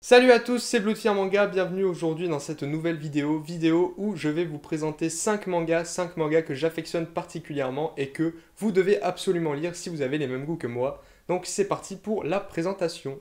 Salut à tous, c'est Bloodfear Manga, bienvenue aujourd'hui dans cette nouvelle vidéo où je vais vous présenter 5 mangas que j'affectionne particulièrement et que vous devez absolument lire si vous avez les mêmes goûts que moi. Donc c'est parti pour la présentation.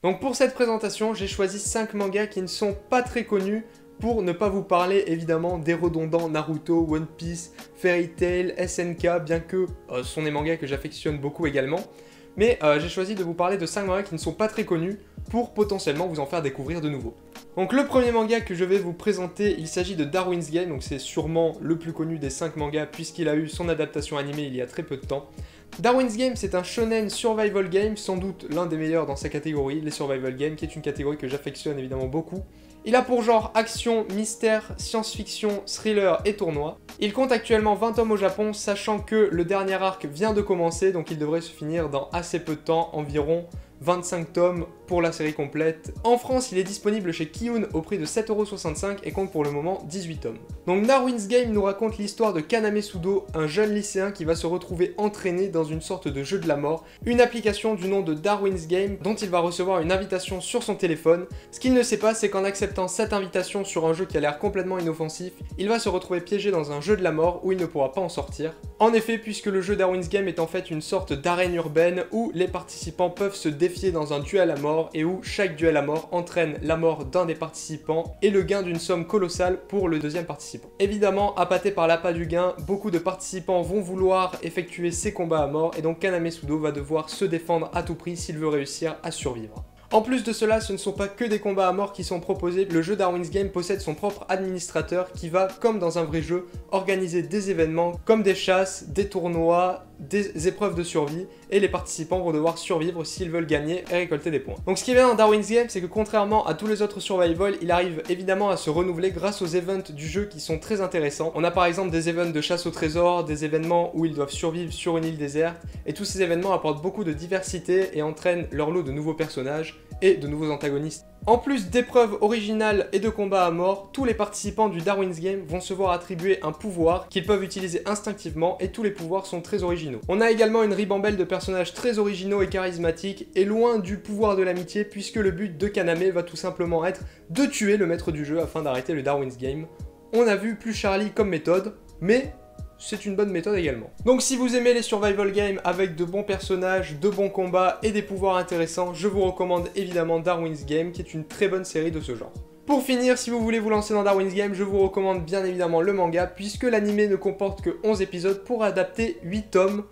Donc pour cette présentation, j'ai choisi 5 mangas qui ne sont pas très connus pour ne pas vous parler évidemment des redondants Naruto, One Piece, Fairy Tail, SNK, bien que ce sont des mangas que j'affectionne beaucoup également. Mais j'ai choisi de vous parler de 5 mangas qui ne sont pas très connus pour potentiellement vous en faire découvrir de nouveaux. Donc le premier manga que je vais vous présenter, il s'agit de Darwin's Game, donc c'est sûrement le plus connu des 5 mangas puisqu'il a eu son adaptation animée il y a très peu de temps. Darwin's Game, c'est un shonen survival game, sans doute l'un des meilleurs dans sa catégorie, les survival games, qui est une catégorie que j'affectionne évidemment beaucoup. Il a pour genre action, mystère, science-fiction, thriller et tournoi. Il compte actuellement 20 tomes au Japon, sachant que le dernier arc vient de commencer, donc il devrait se finir dans assez peu de temps, environ 25 tomes pour la série complète. En France, il est disponible chez Kiyun au prix de 7,65€ et compte pour le moment 18 tomes. Donc Darwin's Game nous raconte l'histoire de Kaname Sudo, un jeune lycéen qui va se retrouver entraîné dans une sorte de jeu de la mort, une application du nom de Darwin's Game dont il va recevoir une invitation sur son téléphone. Ce qu'il ne sait pas, c'est qu'en acceptant cette invitation sur un jeu qui a l'air complètement inoffensif, il va se retrouver piégé dans un jeu de la mort où il ne pourra pas en sortir. En effet, puisque le jeu Darwin's Game est en fait une sorte d'arène urbaine où les participants peuvent se défier dans un duel à mort et où chaque duel à mort entraîne la mort d'un des participants et le gain d'une somme colossale pour le deuxième participant. Évidemment, appâté par l'appât du gain, beaucoup de participants vont vouloir effectuer ces combats à mort et donc Kaname Sudo va devoir se défendre à tout prix s'il veut réussir à survivre. En plus de cela, ce ne sont pas que des combats à mort qui sont proposés, le jeu Darwin's Game possède son propre administrateur qui va, comme dans un vrai jeu, organiser des événements comme des chasses, des tournois, des épreuves de survie, et les participants vont devoir survivre s'ils veulent gagner et récolter des points. Donc ce qui est bien dans Darwin's Game, c'est que contrairement à tous les autres survival, il arrive évidemment à se renouveler grâce aux events du jeu qui sont très intéressants. On a par exemple des events de chasse au trésor, des événements où ils doivent survivre sur une île déserte, et tous ces événements apportent beaucoup de diversité et entraînent leur lot de nouveaux personnages et de nouveaux antagonistes. En plus d'épreuves originales et de combats à mort, tous les participants du Darwin's Game vont se voir attribuer un pouvoir qu'ils peuvent utiliser instinctivement et tous les pouvoirs sont très originaux. On a également une ribambelle de personnages très originaux et charismatiques et loin du pouvoir de l'amitié puisque le but de Kaname va tout simplement être de tuer le maître du jeu afin d'arrêter le Darwin's Game. On a vu plus Charlie comme méthode, mais c'est une bonne méthode également. Donc si vous aimez les survival games avec de bons personnages, de bons combats et des pouvoirs intéressants, je vous recommande évidemment Darwin's Game qui est une très bonne série de ce genre. Pour finir, si vous voulez vous lancer dans Darwin's Game, je vous recommande bien évidemment le manga puisque l'anime ne comporte que 11 épisodes pour adapter 8 tomes,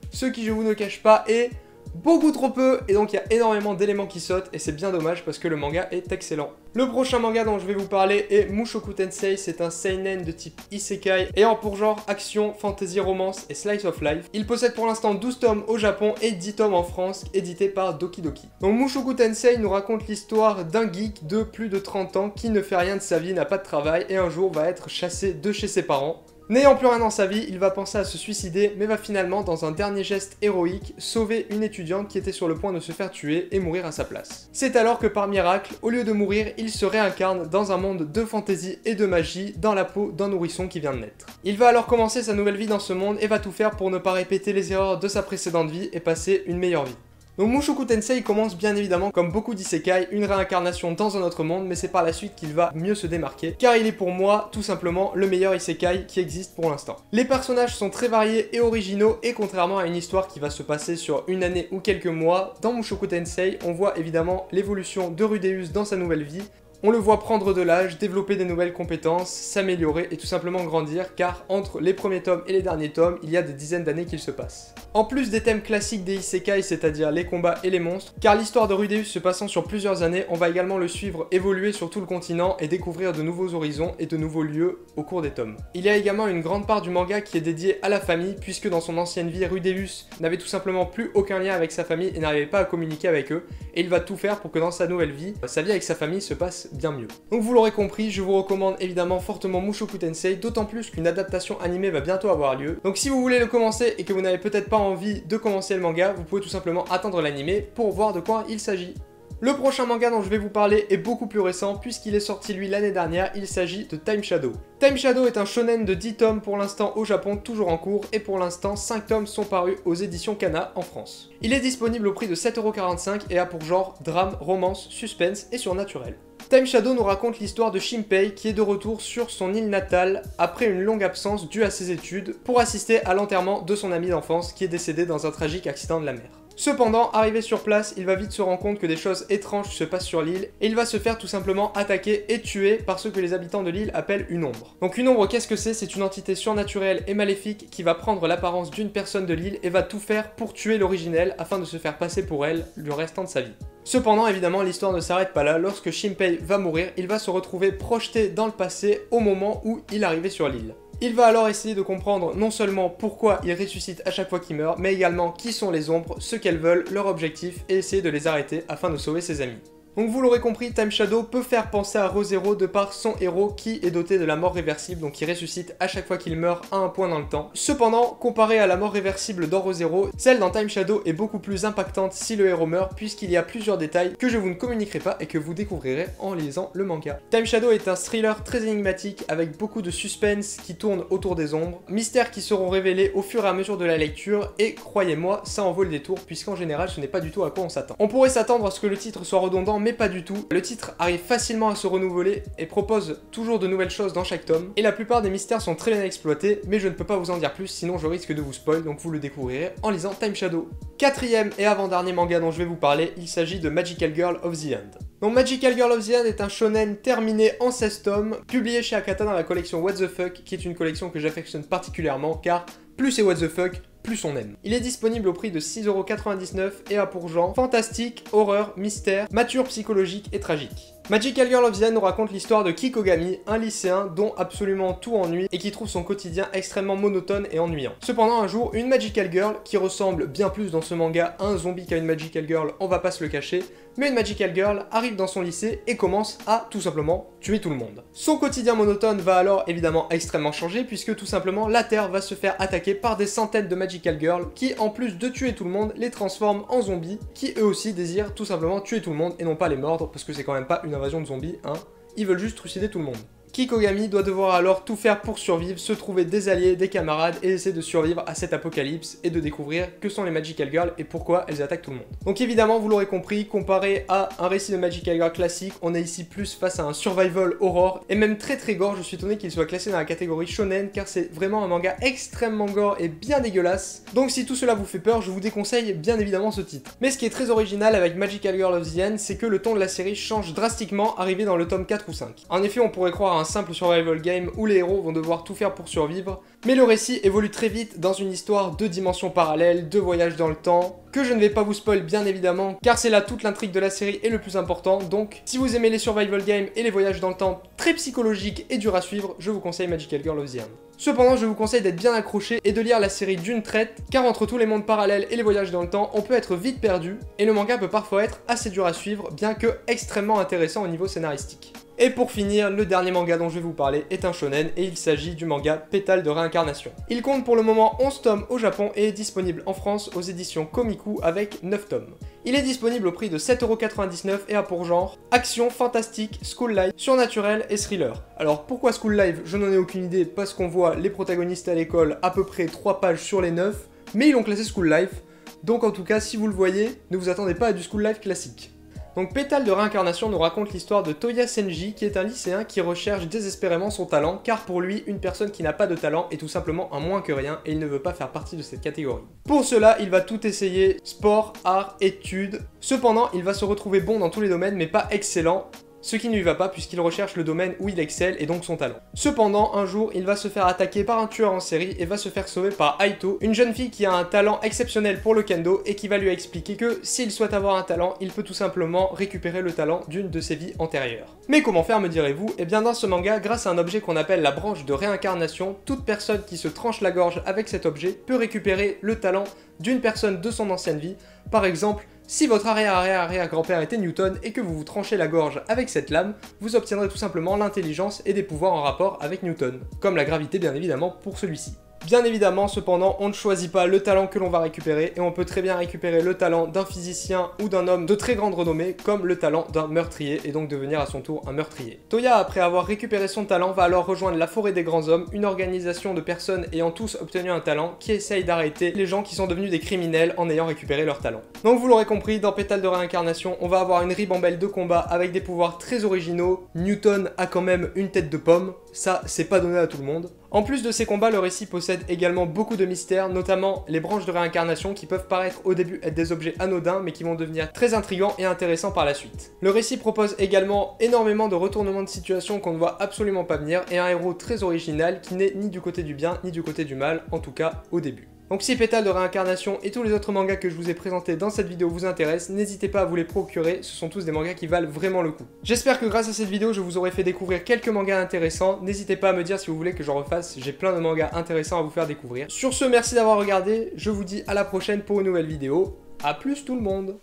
ce qui je vous ne cache pas est beaucoup trop peu et donc il y a énormément d'éléments qui sautent et c'est bien dommage parce que le manga est excellent. Le prochain manga dont je vais vous parler est Mushoku Tensei, c'est un seinen de type isekai ayant pour genre action, fantasy, romance et slice of life. Il possède pour l'instant 12 tomes au Japon et 10 tomes en France, édité par Doki Doki. Donc Mushoku Tensei nous raconte l'histoire d'un geek de plus de 30 ans qui ne fait rien de sa vie, n'a pas de travail et un jour va être chassé de chez ses parents. N'ayant plus rien dans sa vie, il va penser à se suicider, mais va finalement, dans un dernier geste héroïque, sauver une étudiante qui était sur le point de se faire tuer et mourir à sa place. C'est alors que par miracle, au lieu de mourir, il se réincarne dans un monde de fantaisie et de magie dans la peau d'un nourrisson qui vient de naître. Il va alors commencer sa nouvelle vie dans ce monde et va tout faire pour ne pas répéter les erreurs de sa précédente vie et passer une meilleure vie. Donc Mushoku Tensei commence bien évidemment comme beaucoup d'isekai, une réincarnation dans un autre monde, mais c'est par la suite qu'il va mieux se démarquer, car il est pour moi tout simplement le meilleur isekai qui existe pour l'instant. Les personnages sont très variés et originaux, et contrairement à une histoire qui va se passer sur une année ou quelques mois, dans Mushoku Tensei, on voit évidemment l'évolution de Rudeus dans sa nouvelle vie. On le voit prendre de l'âge, développer des nouvelles compétences, s'améliorer et tout simplement grandir car entre les premiers tomes et les derniers tomes, il y a des dizaines d'années qu'il se passe. En plus des thèmes classiques des isekai, c'est-à-dire les combats et les monstres, car l'histoire de Rudeus se passant sur plusieurs années, on va également le suivre évoluer sur tout le continent et découvrir de nouveaux horizons et de nouveaux lieux au cours des tomes. Il y a également une grande part du manga qui est dédiée à la famille puisque dans son ancienne vie, Rudeus n'avait tout simplement plus aucun lien avec sa famille et n'arrivait pas à communiquer avec eux et il va tout faire pour que dans sa nouvelle vie, sa vie avec sa famille se passe connaissent bien mieux. Donc vous l'aurez compris, je vous recommande évidemment fortement Mushoku Tensei, d'autant plus qu'une adaptation animée va bientôt avoir lieu. Donc si vous voulez le commencer et que vous n'avez peut-être pas envie de commencer le manga, vous pouvez tout simplement attendre l'animé pour voir de quoi il s'agit. Le prochain manga dont je vais vous parler est beaucoup plus récent puisqu'il est sorti lui l'année dernière, il s'agit de Time Shadow. Time Shadow est un shonen de 10 tomes pour l'instant au Japon, toujours en cours, et pour l'instant 5 tomes sont parus aux éditions Kana en France. Il est disponible au prix de 7,45€ et a pour genre drame, romance, suspense et surnaturel. Time Shadow nous raconte l'histoire de Shinpei qui est de retour sur son île natale après une longue absence due à ses études pour assister à l'enterrement de son ami d'enfance qui est décédé dans un tragique accident de la mer. Cependant, arrivé sur place, il va vite se rendre compte que des choses étranges se passent sur l'île et il va se faire tout simplement attaquer et tuer par ce que les habitants de l'île appellent une ombre. Donc une ombre, qu'est-ce que c'est? C'est une entité surnaturelle et maléfique qui va prendre l'apparence d'une personne de l'île et va tout faire pour tuer l'originelle afin de se faire passer pour elle le restant de sa vie. Cependant, évidemment, l'histoire ne s'arrête pas là. Lorsque Shinpei va mourir, il va se retrouver projeté dans le passé au moment où il arrivait sur l'île. Il va alors essayer de comprendre non seulement pourquoi il ressuscite à chaque fois qu'il meurt, mais également qui sont les ombres, ce qu'elles veulent, leur objectif, et essayer de les arrêter afin de sauver ses amis. Donc vous l'aurez compris, Time Shadow peut faire penser à Re:Zero de par son héros qui est doté de la mort réversible, donc il ressuscite à chaque fois qu'il meurt à un point dans le temps. Cependant, comparé à la mort réversible dans Re:Zero, celle dans Time Shadow est beaucoup plus impactante si le héros meurt, puisqu'il y a plusieurs détails que je vous ne communiquerai pas et que vous découvrirez en lisant le manga. Time Shadow est un thriller très énigmatique avec beaucoup de suspense qui tourne autour des ombres, mystères qui seront révélés au fur et à mesure de la lecture, et croyez-moi, ça en vaut le détour, puisqu'en général ce n'est pas du tout à quoi on s'attend. On pourrait s'attendre à ce que le titre soit redondant, mais pas du tout. Le titre arrive facilement à se renouveler et propose toujours de nouvelles choses dans chaque tome, et la plupart des mystères sont très bien exploités, mais je ne peux pas vous en dire plus sinon je risque de vous spoil, donc vous le découvrirez en lisant Time Shadow. Quatrième et avant-dernier manga dont je vais vous parler, il s'agit de Magical Girl of the End. Donc Magical Girl of the End est un shonen terminé en 16 tomes, publié chez Akata dans la collection What the Fuck, qui est une collection que j'affectionne particulièrement car plus c'est What the Fuck, plus on aime. Il est disponible au prix de 6,99€ et a pour genre fantastique, horreur, mystère, mature psychologique et tragique. Magical Girl of the End nous raconte l'histoire de Kikogami, un lycéen dont absolument tout ennuie et qui trouve son quotidien extrêmement monotone et ennuyant. Cependant un jour, une Magical Girl, qui ressemble bien plus dans ce manga à un zombie qu'à une Magical Girl, on va pas se le cacher, mais une Magical Girl arrive dans son lycée et commence à tout simplement tuer tout le monde. Son quotidien monotone va alors évidemment extrêmement changer puisque tout simplement la Terre va se faire attaquer par des centaines de Magical Girls qui en plus de tuer tout le monde les transforment en zombies qui eux aussi désirent tout simplement tuer tout le monde et non pas les mordre parce que c'est quand même pas une invasion de zombies, hein. Ils veulent juste trucider tout le monde. Kikogami doit devoir alors tout faire pour survivre, se trouver des alliés, des camarades et essayer de survivre à cet apocalypse et de découvrir que sont les Magical Girls et pourquoi elles attaquent tout le monde. Donc évidemment, vous l'aurez compris, comparé à un récit de Magical Girl classique, on est ici plus face à un survival horror et même très gore. Je suis étonné qu'il soit classé dans la catégorie shonen car c'est vraiment un manga extrêmement gore et bien dégueulasse. Donc si tout cela vous fait peur, je vous déconseille bien évidemment ce titre. Mais ce qui est très original avec Magical Girl of the End, c'est que le ton de la série change drastiquement arrivé dans le tome 4 ou 5. En effet, on pourrait croire à un simple survival game où les héros vont devoir tout faire pour survivre, mais le récit évolue très vite dans une histoire de dimensions parallèles, de voyages dans le temps, que je ne vais pas vous spoil bien évidemment, car c'est là toute l'intrigue de la série et le plus important, donc si vous aimez les survival games et les voyages dans le temps très psychologiques et durs à suivre, je vous conseille Magical Girl of the End. Cependant, je vous conseille d'être bien accroché et de lire la série d'une traite, car entre tous les mondes parallèles et les voyages dans le temps, on peut être vite perdu, et le manga peut parfois être assez dur à suivre, bien que extrêmement intéressant au niveau scénaristique. Et pour finir, le dernier manga dont je vais vous parler est un shonen et il s'agit du manga Pétale de réincarnation. Il compte pour le moment 11 tomes au Japon et est disponible en France aux éditions Komiku avec 9 tomes. Il est disponible au prix de 7,99€ et a pour genre action, fantastique, school life, surnaturel et thriller. Alors pourquoi school life? Je n'en ai aucune idée parce qu'on voit les protagonistes à l'école à peu près 3 pages sur les 9, mais ils l'ont classé school life, donc en tout cas si vous le voyez, ne vous attendez pas à du school life classique. Donc Pétale de réincarnation nous raconte l'histoire de Toya Senji qui est un lycéen qui recherche désespérément son talent car pour lui, une personne qui n'a pas de talent est tout simplement un moins que rien et il ne veut pas faire partie de cette catégorie. Pour cela, il va tout essayer, sport, art, études. Cependant, il va se retrouver bon dans tous les domaines mais pas excellent, ce qui ne lui va pas puisqu'il recherche le domaine où il excelle et donc son talent. Cependant, un jour, il va se faire attaquer par un tueur en série et va se faire sauver par Aito, une jeune fille qui a un talent exceptionnel pour le kendo et qui va lui expliquer que s'il souhaite avoir un talent, il peut tout simplement récupérer le talent d'une de ses vies antérieures. Mais comment faire, me direz-vous? Eh bien dans ce manga, grâce à un objet qu'on appelle la branche de réincarnation, toute personne qui se tranche la gorge avec cet objet peut récupérer le talent d'une personne de son ancienne vie, par exemple Si votre arrière-arrière-arrière-grand-père était Newton et que vous vous tranchez la gorge avec cette lame, vous obtiendrez tout simplement l'intelligence et des pouvoirs en rapport avec Newton, comme la gravité bien évidemment pour celui-ci. Bien évidemment, cependant, on ne choisit pas le talent que l'on va récupérer et on peut très bien récupérer le talent d'un physicien ou d'un homme de très grande renommée comme le talent d'un meurtrier et donc devenir à son tour un meurtrier. Toya, après avoir récupéré son talent, va alors rejoindre la Forêt des Grands Hommes, une organisation de personnes ayant tous obtenu un talent qui essaye d'arrêter les gens qui sont devenus des criminels en ayant récupéré leur talent. Donc vous l'aurez compris, dans Pétale de réincarnation, on va avoir une ribambelle de combat avec des pouvoirs très originaux. Newton a quand même une tête de pomme, ça c'est pas donné à tout le monde. En plus de ces combats, le récit possède également beaucoup de mystères, notamment les branches de réincarnation qui peuvent paraître au début être des objets anodins mais qui vont devenir très intrigants et intéressants par la suite. Le récit propose également énormément de retournements de situation qu'on ne voit absolument pas venir et un héros très original qui n'est ni du côté du bien ni du côté du mal, en tout cas au début. Donc si Pétale de réincarnation et tous les autres mangas que je vous ai présentés dans cette vidéo vous intéressent, n'hésitez pas à vous les procurer, ce sont tous des mangas qui valent vraiment le coup. J'espère que grâce à cette vidéo je vous aurai fait découvrir quelques mangas intéressants, n'hésitez pas à me dire si vous voulez que j'en refasse, j'ai plein de mangas intéressants à vous faire découvrir. Sur ce, merci d'avoir regardé, je vous dis à la prochaine pour une nouvelle vidéo, à plus tout le monde!